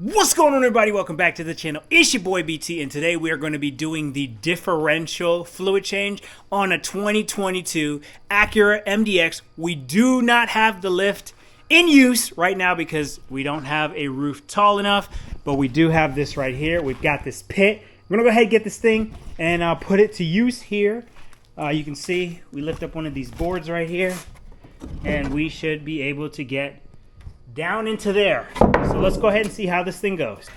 What's going on, everybody? Welcome back to the channel. It's your boy BT, and today we are going to be doing the differential fluid change on a 2022 Acura MDX. We do not have the lift in use right now because we don't have a roof tall enough, but we do have this right here. We've got this pit. We're going to go ahead and get this thing and put it to use here. You can see we lift up one of these boards right here, and we should be able to get down into there. So let's go ahead and see how this thing goes.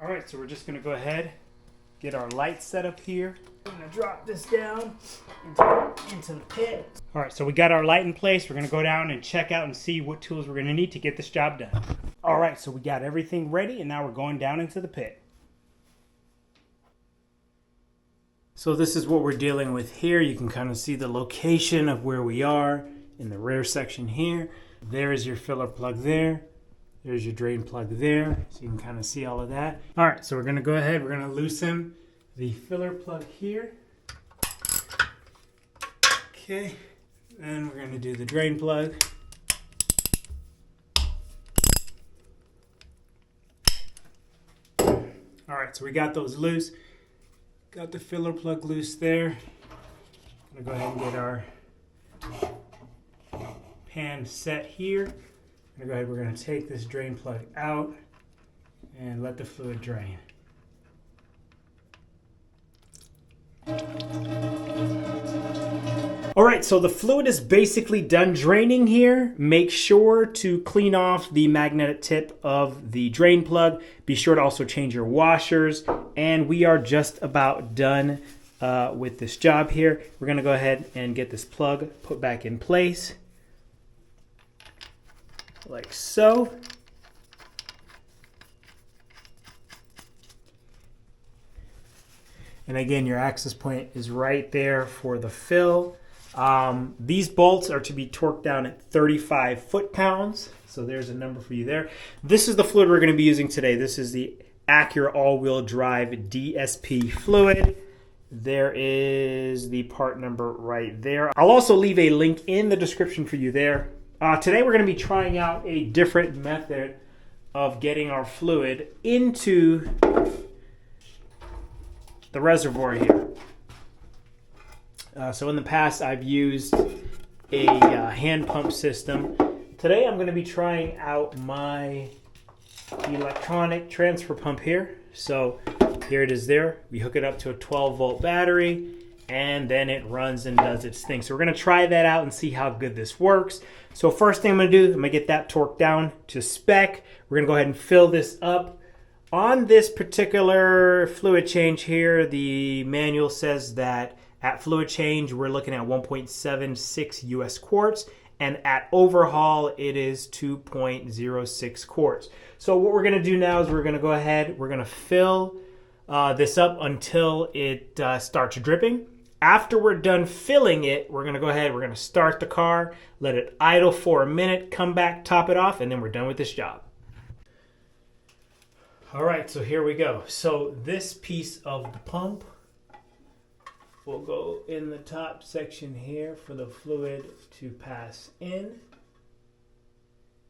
Alright, so we're just going to go ahead, get our lights set up here. I'm going to drop this down into the pit. Alright, so we got our light in place. We're going to go down and check out and see what tools we're going to need to get this job done. Alright, so we got everything ready, and now we're going down into the pit. So this is what we're dealing with here. You can kind of see the location of where we are in the rear section here. There is your filler plug there. There's your drain plug there. So you can kind of see all of that. All right, so we're gonna go ahead. We're gonna loosen the filler plug here. Okay, and we're gonna do the drain plug. All right, so we got those loose. Got the filler plug loose there. I'm gonna go ahead and get our pan set here. We're gonna take this drain plug out and let the fluid drain. All right, so the fluid is basically done draining here. Make sure to clean off the magnetic tip of the drain plug. Be sure to also change your washers. And we are just about done with this job here. We're gonna go ahead and get this plug put back in place. Like so. And again, your access point is right there for the fill. These bolts are to be torqued down at 35 foot-pounds. So there's a number for you there. This is the fluid we're going to be using today. This is the Acura all-wheel drive DSP fluid. There is the part number right there. I'll also leave a link in the description for you there. Today we're going to be trying out a different method of getting our fluid into the reservoir here. So in the past I've used a hand pump system. Today I'm going to be trying out my electronic transfer pump here. So here it is there. We hook it up to a 12-volt battery and then it runs and does its thing. So we're going to try that out and see how good this works. So first thing I'm going to do, I'm going to get that torqued down to spec. We're going to go ahead and fill this up. On this particular fluid change here, the manual says that at fluid change, we're looking at 1.76 US quarts, and at overhaul, it is 2.06 quarts. So what we're gonna do now is we're gonna go ahead, we're gonna fill this up until it starts dripping. After we're done filling it, we're gonna go ahead, we're gonna start the car, let it idle for a minute, come back, top it off, and then we're done with this job. All right, so here we go. So this piece of the pump will go in the top section here for the fluid to pass in.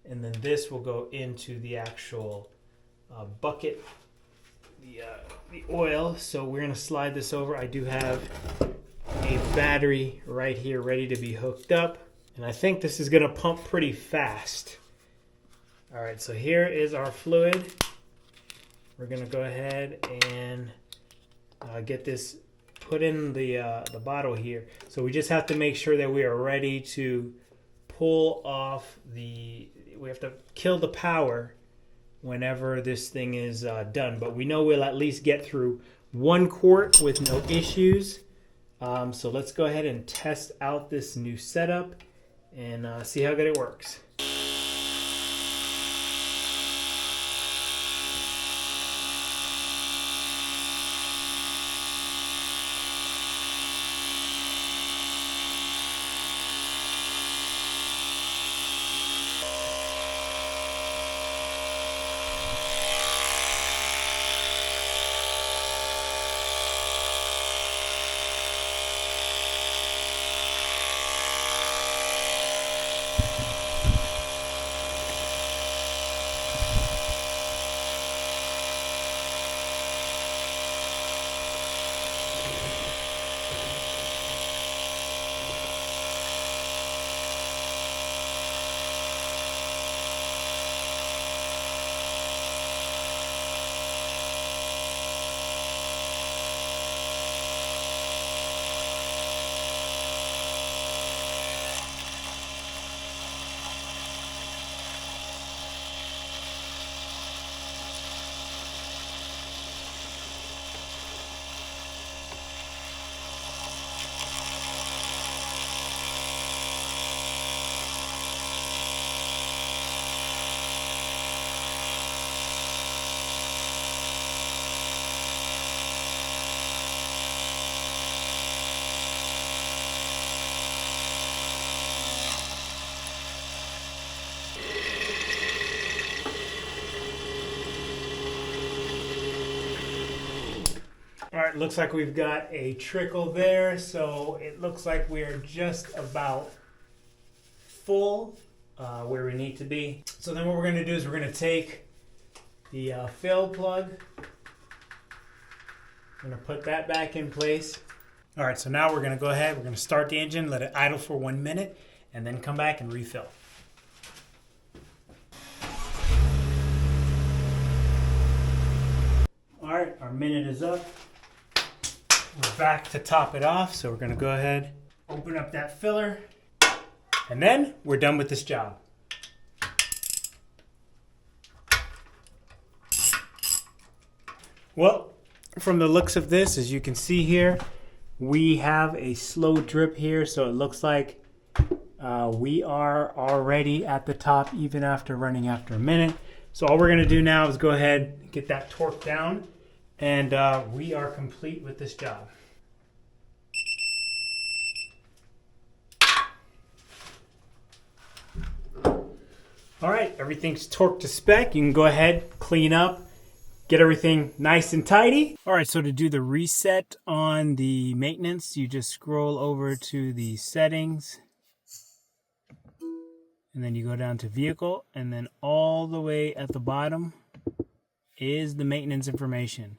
And then this will go into the actual bucket, the oil. So we're gonna slide this over. I do have a battery right here ready to be hooked up. And I think this is gonna pump pretty fast. All right, so here is our fluid. We're gonna go ahead and get this put in the bottle here. So we just have to make sure that we are ready to pull off we have to kill the power whenever this thing is done. But we know we'll at least get through 1 quart with no issues. So let's go ahead and test out this new setup and see how good it works. looks like we've got a trickle there, so it looks like we are just about full where we need to be. So then what we're going to do is we're going to take the fill plug. I'm going to put that back in place. All right, so now we're going to go ahead, we're going to start the engine, let it idle for 1 minute, and then come back and refill. All right, our minute is up. We're back to top it off, so we're going to go ahead, open up that filler, and then we're done with this job. Well, from the looks of this, as you can see here, we have a slow drip here, so it looks like we are already at the top even after running after a minute. So all we're going to do now is go ahead and get that torque down, and we are complete with this job. All right, everything's torqued to spec. You can go ahead, clean up, get everything nice and tidy. All right, so to do the reset on the maintenance, you just scroll over to the settings, and then you go down to vehicle, and then all the way at the bottom is the maintenance information.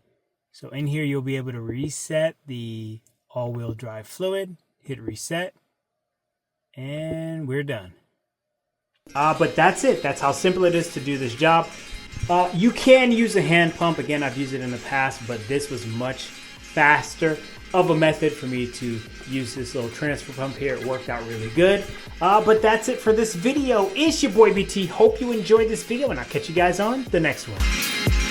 So in here, you'll be able to reset the all-wheel drive fluid, hit reset, and we're done. But that's it. That's how simple it is to do this job. You can use a hand pump. Again, I've used it in the past, but this was much faster of a method for me to use this little transfer pump here. It worked out really good. But that's it for this video. It's your boy BT. Hope you enjoyed this video, and I'll catch you guys on the next one.